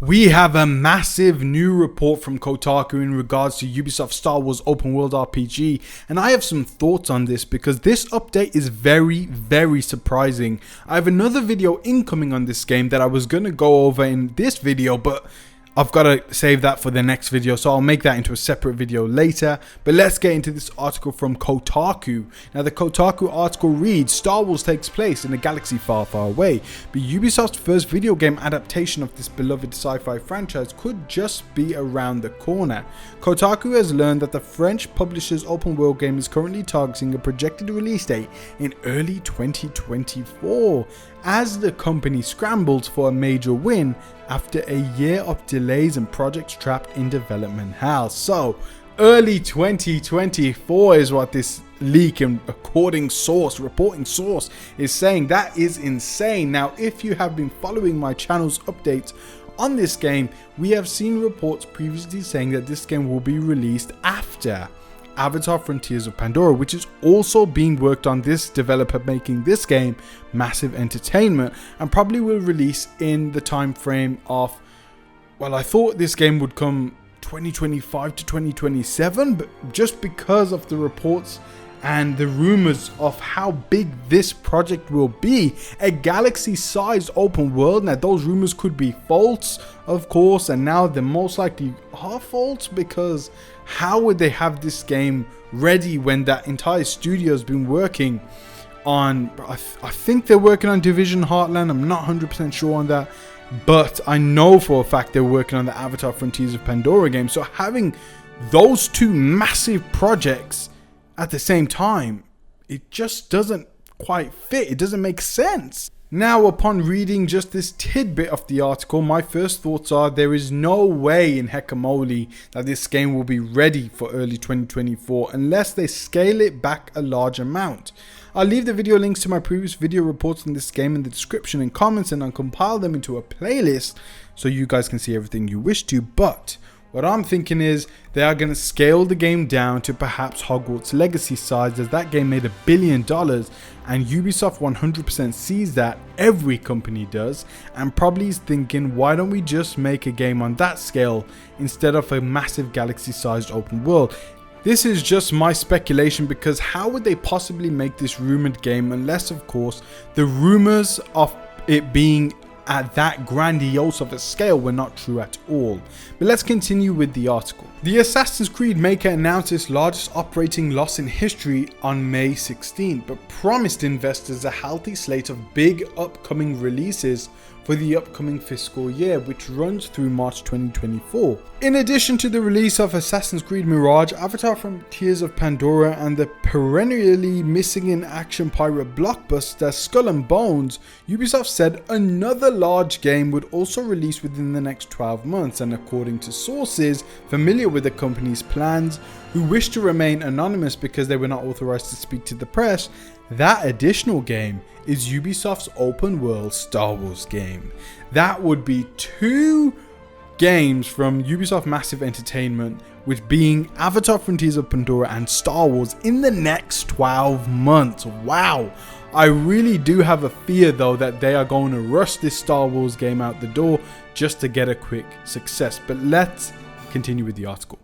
We have a massive new report from Kotaku in regards to Ubisoft Star Wars open world RPG, and I have some thoughts on this because this update is very surprising. I have another video incoming on this game that I was going to go over in this video, but I've got to save that for the next video, so I'll make that into a separate video later. But let's get into this article from Kotaku. Now, the Kotaku article reads, Star Wars takes place in a galaxy far away, but Ubisoft's first video game adaptation of this beloved sci-fi franchise could just be around the corner. Kotaku has learned that the French publisher's open world game is currently targeting a projected release date in early 2024, as the company scrambles for a major win after a year of delays and projects trapped in development hell. So, early 2024 is what this leak and reporting source is saying. That is insane. Now, if you have been following my channel's updates on this game, we have seen reports previously saying that this game will be released after Avatar Frontiers of Pandora, which is also being worked on. This developer making this game, Massive Entertainment, and probably will release in the time frame of, well, I thought this game would come 2025 to 2027, but just because of the reports and the rumors of how big this project will be, a galaxy-sized open world. Now, those rumors could be false, of course, and now they most likely are false, because how would they have this game ready when that entire studio has been working on, I think they're working on Division Heartland, I'm not 100% sure on that, but I know for a fact they're working on the Avatar Frontiers of Pandora game. So having those two massive projects at the same time, it just doesn't quite fit. It doesn't make sense. Now, upon reading just this tidbit of the article, my first thoughts are there is no way in heckamole that this game will be ready for early 2024 unless they scale it back a large amount. I'll leave the video links to my previous video reports on this game in the description and comments, and I'll compile them into a playlist so you guys can see everything you wish to. But what I'm thinking is they are going to scale the game down to perhaps Hogwarts Legacy size, as that game made $1 billion, and Ubisoft 100% sees that. Every company does, and probably is thinking, why don't we just make a game on that scale instead of a massive galaxy-sized open world? This is just my speculation, because how would they possibly make this rumored game unless, of course, the rumors of it being at that grandiose of a scale were not true at all. But let's continue with the article. The Assassin's Creed maker announced its largest operating loss in history on May 16, but promised investors a healthy slate of big upcoming releases for the upcoming fiscal year, which runs through March 2024. In addition to the release of Assassin's Creed Mirage, Avatar Frontiers of Pandora, and the perennially missing in action pirate blockbuster Skull and Bones, Ubisoft said another large game would also release within the next 12 months, and according to sources familiar with the company's plans, who wish to remain anonymous because they were not authorized to speak to the press, that additional game is Ubisoft's open world Star Wars game. That would be 2 games from Ubisoft Massive Entertainment, which being Avatar Frontiers of Pandora and Star Wars in the next 12 months. Wow. I really do have a fear though that they are going to rush this Star Wars game out the door just to get a quick success. But let's continue with the article.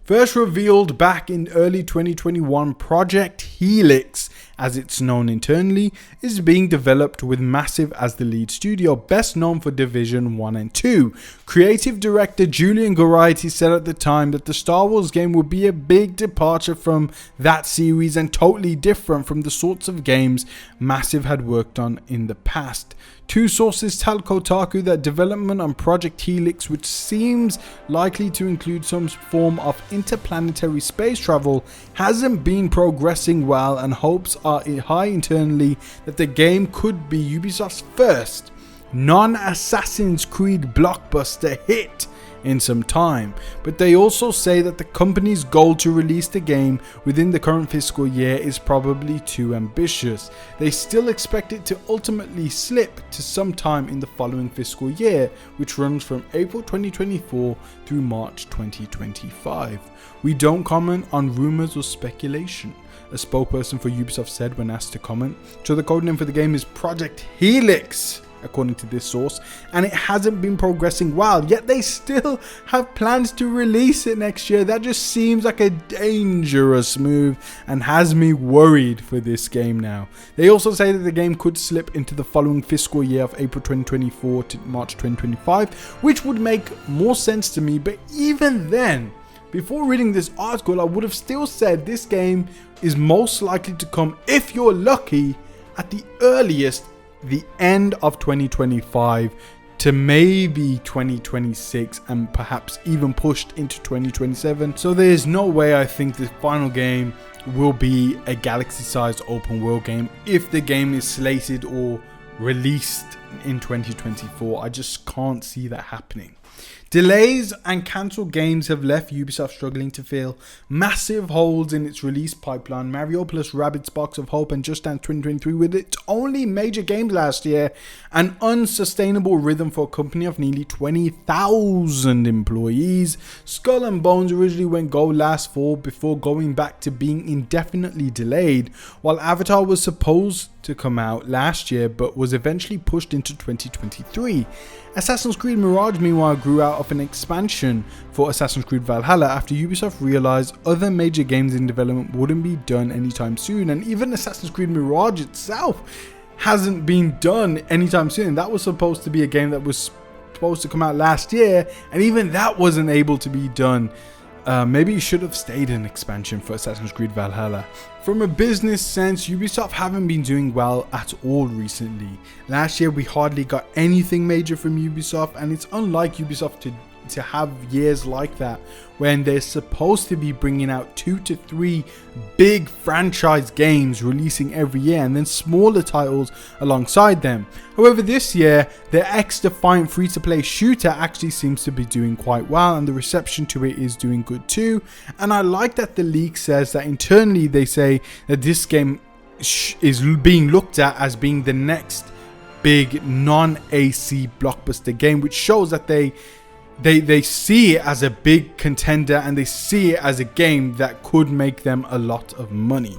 First revealed back in early 2021, Project Helix, as it's known internally, is being developed with Massive as the lead studio, best known for Division 1 and 2. Creative director Julian Goriarty said at the time that the Star Wars game would be a big departure from that series and totally different from the sorts of games Massive had worked on in the past. 2 sources tell Kotaku that development on Project Helix, which seems likely to include some form of interplanetary space travel, hasn't been progressing well, and hopes are high internally that the game could be Ubisoft's first non-Assassin's Creed blockbuster hit in some time. But they also say that the company's goal to release the game within the current fiscal year is probably too ambitious. They still expect it to ultimately slip to sometime in the following fiscal year, which runs from April 2024 through March 2025. We don't comment on rumors or speculation, a spokesperson for Ubisoft said when asked to comment. So the codename for the game is Project Helix. according to this source, and it hasn't been progressing well, yet they still have plans to release it next year. That just seems like a dangerous move and has me worried for this game now. They also say that the game could slip into the following fiscal year of April 2024 to March 2025, which would make more sense to me, but even then, before reading this article, I would have still said this game is most likely to come, if you're lucky, at the earliest, the end of 2025 to maybe 2026 and perhaps even pushed into 2027. So there's no way I think the final game will be a galaxy-sized open world game if the game is slated or released in 2024. I just can't see that happening. Delays and cancelled games have left Ubisoft struggling to fill massive holes in its release pipeline. Mario plus Rabbids Sparks of Hope and Just Dance 2023 with its only major games last year, an unsustainable rhythm for a company of nearly 20,000 employees. Skull and Bones originally went gold last fall before going back to being indefinitely delayed, while Avatar was supposed to come out last year but was eventually pushed into 2023. Assassin's Creed Mirage meanwhile grew out of an expansion for Assassin's Creed Valhalla after Ubisoft realized other major games in development wouldn't be done anytime soon, and even Assassin's Creed Mirage itself hasn't been done anytime soon. That was supposed to be a game that was supposed to come out last year, and even that wasn't able to be done. Maybe you should have stayed in expansion for Assassin's Creed Valhalla. From a business sense, Ubisoft haven't been doing well at all recently. Last year we hardly got anything major from Ubisoft, and it's unlike Ubisoft to have years like that when they're supposed to be bringing out 2 to 3 big franchise games releasing every year and then smaller titles alongside them. However, this year their X-Defiant free-to-play shooter actually seems to be doing quite well, and the reception to it is doing good too. And I like that the leak says that internally they say that this game is being looked at as being the next big non-AC blockbuster game, which shows that they see it as a big contender and they see it as a game that could make them a lot of money.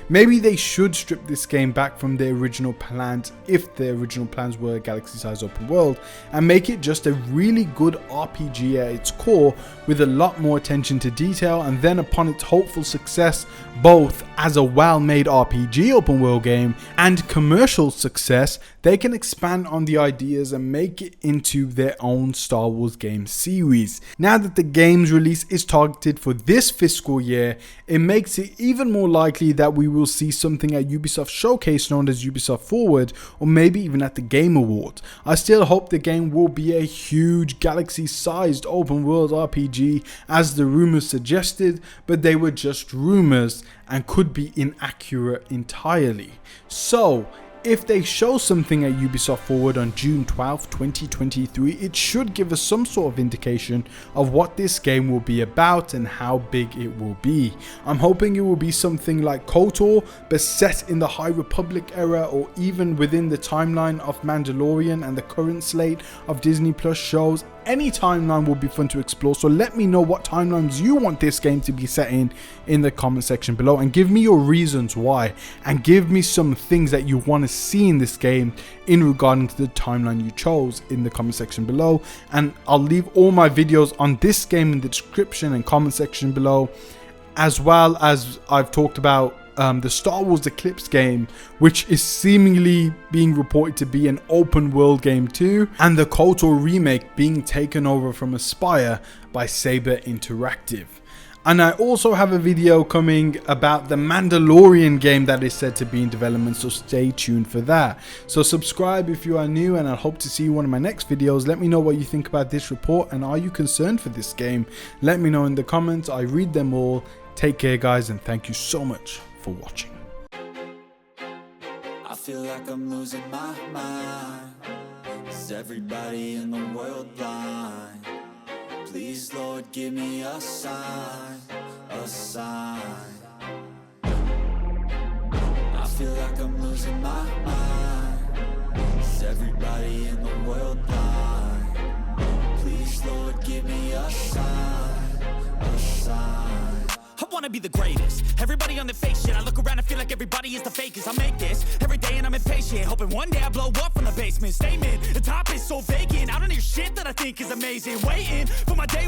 Maybe they should strip this game back from their original plans, if their original plans were a galaxy-sized open world, and make it just a really good RPG at its core with a lot more attention to detail, and then upon its hopeful success both as a well-made RPG open world game and commercial success, they can expand on the ideas and make it into their own Star Wars game series. Now that the game's release is targeted for this fiscal year, it makes it even more likely that we will see something at Ubisoft Showcase known as Ubisoft Forward, or maybe even at the Game Awards. I still hope the game will be a huge galaxy-sized open world RPG as the rumors suggested, but they were just rumors and could be inaccurate entirely. So if they show something at Ubisoft Forward on June 12, 2023, it should give us some sort of indication of what this game will be about and how big it will be. I'm hoping it will be something like KOTOR, but set in the High Republic era, or even within the timeline of Mandalorian and the current slate of Disney Plus shows. Any timeline will be fun to explore, so let me know what timelines you want this game to be set in the comment section below, and give me your reasons why, and give me some things that you want to see in this game in regarding to the timeline you chose in the comment section below. And I'll leave all my videos on this game in the description and comment section below, as well as I've talked about the Star Wars Eclipse game, which is seemingly being reported to be an open world game too, and the KOTOR remake being taken over from Aspyr by Saber Interactive. And I also have a video coming about the Mandalorian game that is said to be in development, so stay tuned for that. So subscribe if you are new, and I hope to see you in one of my next videos. Let me know what you think about this report, and are you concerned for this game? Let me know in the comments. I read them all. Take care guys, and thank you so much for watching. I feel like I'm losing my mind. Is everybody in the world blind? Please Lord, give me a sign, a sign. I feel like I'm losing my mind. Is everybody in the world blind? Please Lord, give me a sign, a sign. wanna be the greatest. Everybody on the fake shit, I look around and feel like everybody is the fakest. I make this every day and I'm impatient, hoping one day I blow up from the basement. Statement, the top is so vacant, I don't hear shit that I think is amazing. Waiting for my day